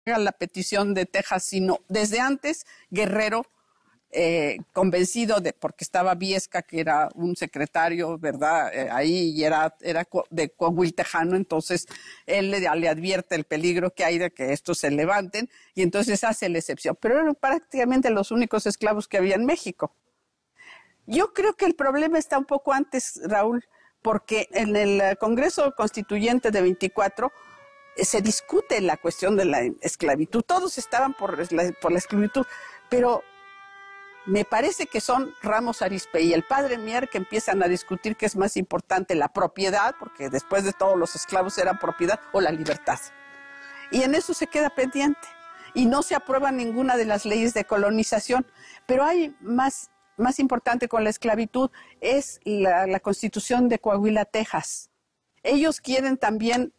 la petición de Texas, sino desde antes Guerrero, convencido de, porque estaba Viesca, que era un secretario, ¿verdad? Ahí y era de Coahuil tejano, entonces él le advierte el peligro que hay de que estos se levanten y entonces hace la excepción. Pero eran prácticamente los únicos esclavos que había en México. Yo creo que el problema está un poco antes, Raúl, porque en el Congreso Constituyente de 24 se discute la cuestión de la esclavitud. Todos estaban por la esclavitud, pero me parece que son Ramos Arizpe y el padre Mier que empiezan a discutir qué es más importante, la propiedad, porque después de todo los esclavos eran propiedad, o la libertad. Y en eso se queda pendiente. Y no se aprueba ninguna de las leyes de colonización. Pero hay más importante con la esclavitud, es la Constitución de Coahuila, Texas. Ellos quieren también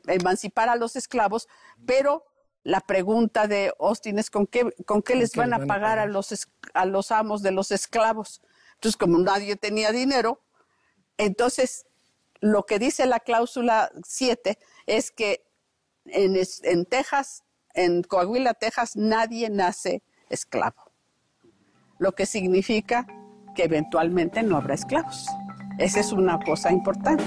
emancipar a los esclavos, pero la pregunta de Austin es ¿con qué les van a pagar a los amos de los esclavos? Entonces, como nadie tenía dinero, entonces lo que dice la cláusula 7 es que en Texas, en Coahuila, Texas, nadie nace esclavo. Lo que significa que eventualmente no habrá esclavos. Esa es una cosa importante.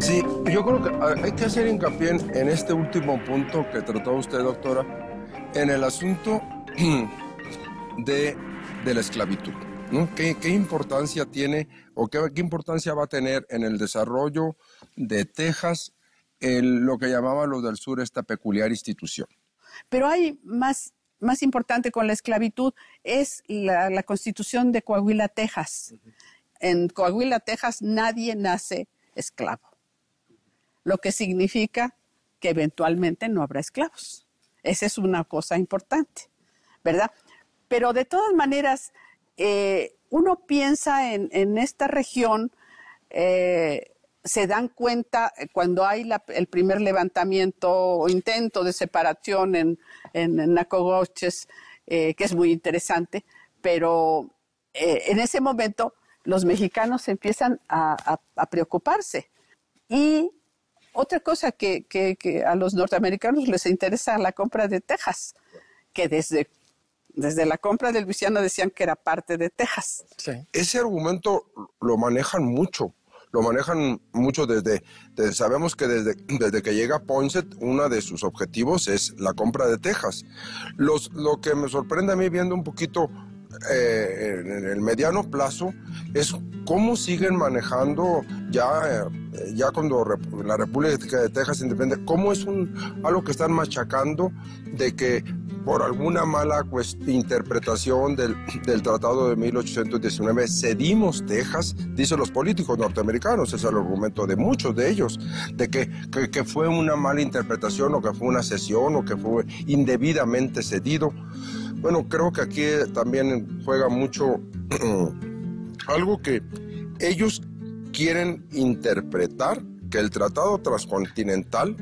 Sí, yo creo que hay que hacer hincapié en este último punto que trató usted, doctora, en el asunto de la esclavitud, ¿no? ¿Qué importancia tiene o qué importancia va a tener en el desarrollo de Texas lo que llamaban los del sur esta peculiar institución? Pero hay más importante con la esclavitud, es la Constitución de Coahuila, Texas. En Coahuila, Texas, nadie nace esclavo. Lo que significa que eventualmente no habrá esclavos. Esa es una cosa importante, ¿verdad? Pero de todas maneras, uno piensa en esta región, se dan cuenta cuando hay el primer levantamiento o intento de separación en Nacogdoches, que es muy interesante, pero en ese momento los mexicanos empiezan a preocuparse. Y otra cosa que a los norteamericanos les interesa la compra de Texas, que desde la compra de Luisiana decían que era parte de Texas. Sí. Ese argumento lo manejan mucho. Sabemos que desde que llega Poinsett, uno de sus objetivos es la compra de Texas. Lo que me sorprende a mí viendo un poquito en el mediano plazo es cómo siguen manejando ya cuando la República de Texas independiente, cómo es algo que están machacando de que por alguna mala interpretación del Tratado de 1819 cedimos Texas, dicen los políticos norteamericanos, es el argumento de muchos de ellos, de que fue una mala interpretación o que fue una cesión o que fue indebidamente cedido. Bueno, creo que aquí también juega mucho algo que ellos quieren interpretar, que el Tratado Transcontinental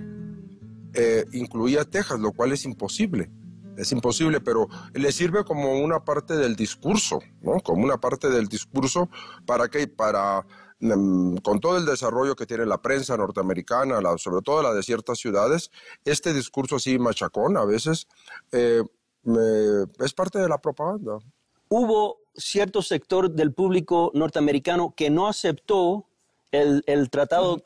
incluía Texas, lo cual es imposible. Es imposible, pero le sirve como una parte del discurso, ¿no? Como una parte del discurso para con todo el desarrollo que tiene la prensa norteamericana, sobre todo la de ciertas ciudades, este discurso así machacón a veces es parte de la propaganda. Hubo cierto sector del público norteamericano que no aceptó el tratado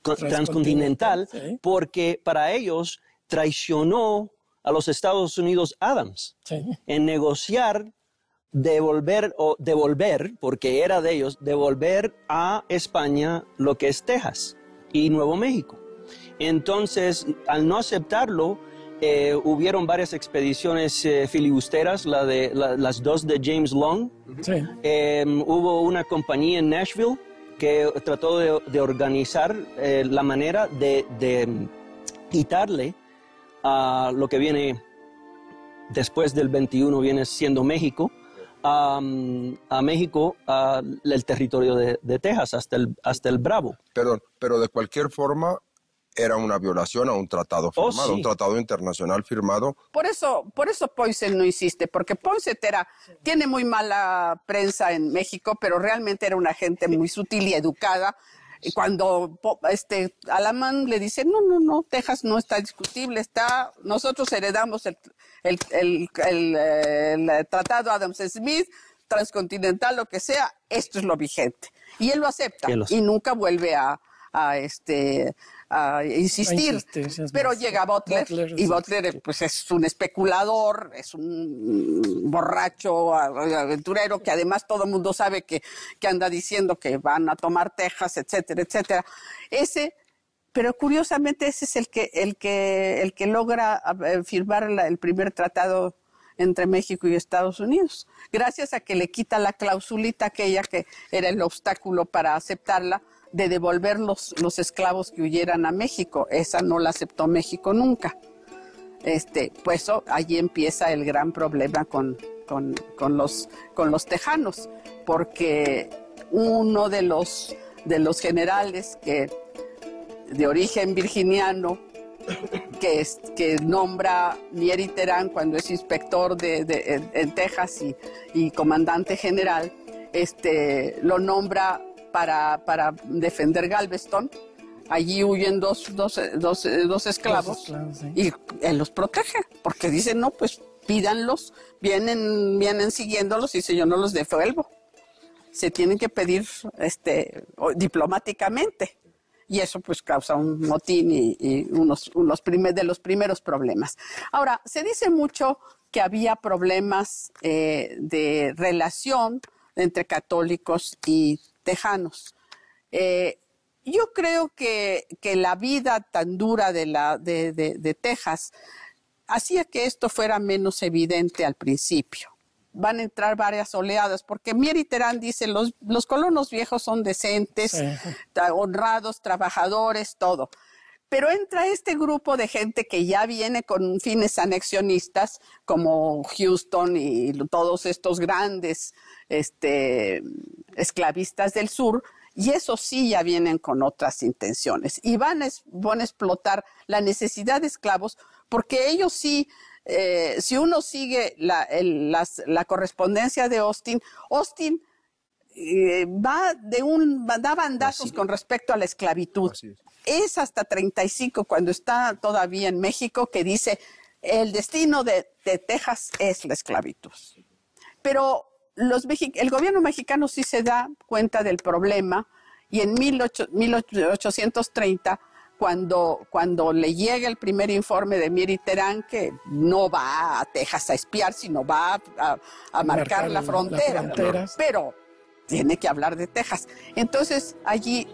transcontinental, ¿sí? Porque para ellos traicionó a los Estados Unidos Adams, ¿sí? En negociar devolver, porque era de ellos, devolver a España lo que es Texas y Nuevo México. Entonces, al no aceptarlo, hubieron varias expediciones filibusteras, las dos de James Long. Sí. Hubo una compañía en Nashville que trató de organizar la manera de quitarle a lo que viene después del 21, viene siendo México, a México el territorio de Texas, hasta el Bravo. Perdón, pero de cualquier forma era una violación a un tratado firmado, sí. Un tratado internacional firmado. Por eso Poinsett no insiste, porque Poinsett tiene muy mala prensa en México, pero realmente era una gente muy sutil y educada. Y cuando Alamán le dice, no, Texas no está discutible, nosotros heredamos el tratado Adams-Smith, transcontinental, lo que sea, esto es lo vigente. Y él lo acepta y nunca vuelve a insistir. Pero llega Butler y Butler pues es un especulador, es un borracho aventurero que además todo el mundo sabe que anda diciendo que van a tomar Texas, etcétera, etcétera. Pero curiosamente ese es el que logra firmar el primer tratado entre México y Estados Unidos, gracias a que le quita la clausulita aquella que era el obstáculo para aceptarla, de devolver los esclavos que huyeran a México. Esa no la aceptó México nunca. Pues allí empieza el gran problema con los tejanos, porque uno de los generales de origen virginiano que nombra Mieri Terán cuando es inspector en Texas y comandante general, lo nombra para defender Galveston. Allí huyen dos esclavos, sí. Y él los protege, porque dice, no, pues pídanlos, vienen siguiéndolos, y dice, yo no los devuelvo. Se tienen que pedir diplomáticamente. Y eso pues causa un motín y de los primeros problemas. Ahora, se dice mucho que había problemas de relación entre católicos y tejanos. Yo creo que la vida tan dura de Texas hacía que esto fuera menos evidente al principio. Van a entrar varias oleadas, porque Mieri Terán dice, los colonos viejos son decentes, sí, honrados, trabajadores, todo. Pero entra este grupo de gente que ya viene con fines anexionistas, como Houston y todos estos grandes esclavistas del sur, y eso sí ya vienen con otras intenciones. Y van a explotar la necesidad de esclavos, porque ellos sí... si uno sigue la correspondencia de Austin da bandazos con respecto a la esclavitud. Es hasta 35, cuando está todavía en México, que dice el destino de Texas es la esclavitud. Pero el gobierno mexicano sí se da cuenta del problema, y en 1830, cuando le llega el primer informe de Mieri Terán, que no va a Texas a espiar, sino va a marcar la frontera, pero tiene que hablar de Texas. Entonces allí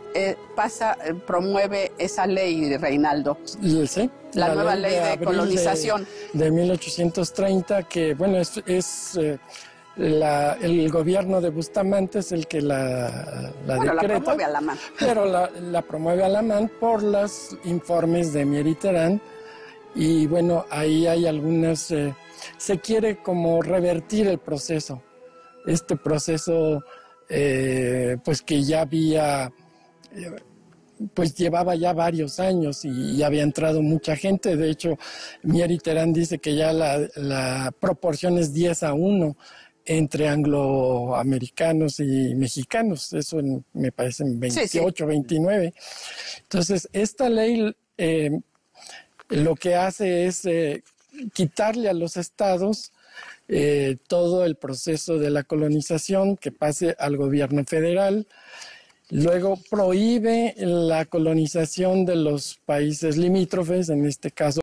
promueve esa ley, Reinaldo. Sí, la nueva ley de colonización. De 1830, que bueno, el gobierno de Bustamante es el que la decreta, la promueve Alamán. Pero la promueve Alamán por los informes de Mieri Terán. Y bueno, ahí hay algunas... se quiere como revertir el proceso. Este proceso, pues que ya había... pues llevaba ya varios años y había entrado mucha gente. De hecho, Mieri Terán dice que ya la proporción es 10-1 entre angloamericanos y mexicanos. Eso me parece en 28, 29. Entonces, esta ley lo que hace es quitarle a los estados todo el proceso de la colonización, que pase al gobierno federal. Luego prohíbe la colonización de los países limítrofes, en este caso